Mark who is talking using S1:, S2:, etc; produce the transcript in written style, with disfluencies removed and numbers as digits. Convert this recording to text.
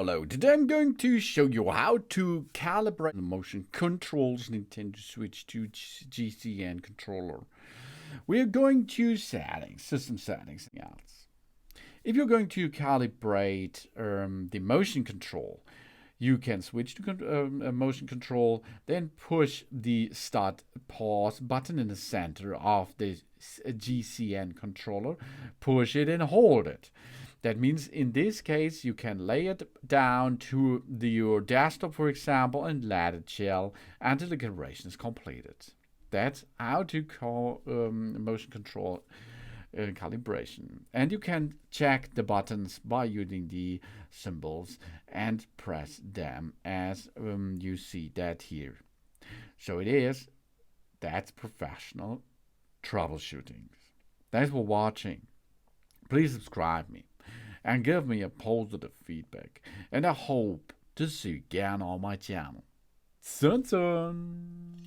S1: Hello, today I'm going to show you how to calibrate the motion controls Nintendo Switch to GCN controller. We're going to settings, system settings, and else. If you're going to calibrate the motion control, you can switch to motion control, then push the start pause button in the center of the GCN controller, push it and hold it. That means in this case, you can lay it down to your desktop, for example, and let it chill until the calibration is completed. That's how to call motion control calibration. And you can check the buttons by using the symbols and press them as you see that here. So that's professional troubleshooting. Thanks for watching. Please subscribe me and give me a positive feedback. And I hope to see you again on my channel. Sun Sun!